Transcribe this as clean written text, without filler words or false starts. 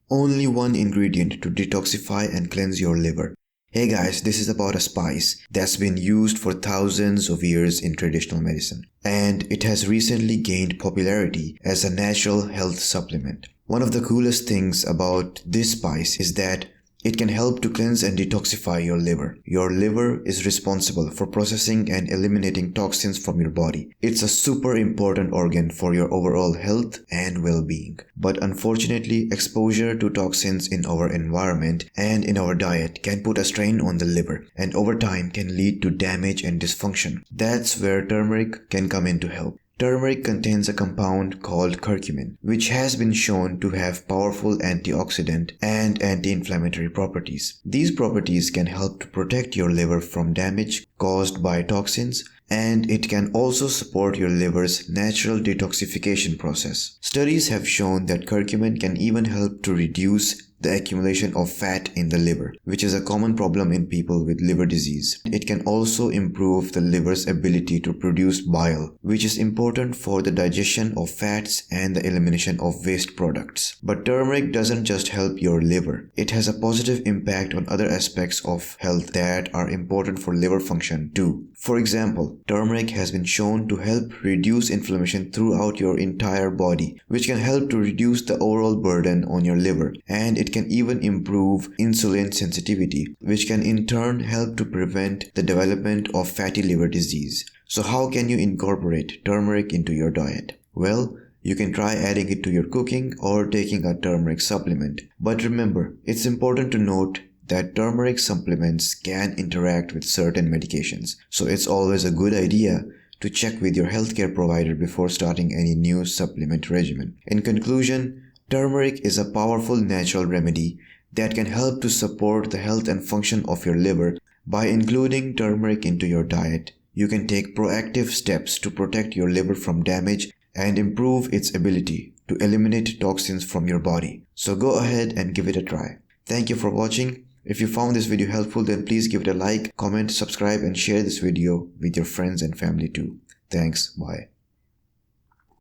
Only one ingredient to detoxify and cleanse your liver. Hey guys, this is about a spice that's been used for thousands of years in traditional medicine, and it has recently gained popularity as a natural health supplement. One of the coolest things about this spice is that it can help to cleanse and detoxify your liver. Your liver is responsible for processing and eliminating toxins from your body. It's a super important organ for your overall health and well-being. But unfortunately, exposure to toxins in our environment and in our diet can put a strain on the liver, and over time can lead to damage and dysfunction. That's where turmeric can come in to help. Turmeric contains a compound called curcumin, which has been shown to have powerful antioxidant and anti-inflammatory properties. These properties can help to protect your liver from damage caused by toxins, and it can also support your liver's natural detoxification process. Studies have shown that curcumin can even help to reduce the accumulation of fat in the liver, which is a common problem in people with liver disease. It can also improve the liver's ability to produce bile, which is important for the digestion of fats and the elimination of waste products. But turmeric doesn't just help your liver. It has a positive impact on other aspects of health that are important for liver function too. For example, turmeric has been shown to help reduce inflammation throughout your entire body, which can help to reduce the overall burden on your liver, and it can even improve insulin sensitivity, which can in turn help to prevent the development of fatty liver disease. So how can you incorporate turmeric into your diet? Well, you can try adding it to your cooking or taking a turmeric supplement. But remember, it's important to note that turmeric supplements can interact with certain medications. So it's always a good idea to check with your healthcare provider before starting any new supplement regimen. In conclusion, turmeric is a powerful natural remedy that can help to support the health and function of your liver. By including turmeric into your diet, you can take proactive steps to protect your liver from damage and improve its ability to eliminate toxins from your body. So go ahead and give it a try. Thank you for watching. If you found this video helpful, then please give it a like, comment, subscribe, and share this video with your friends and family too. Thanks. Bye.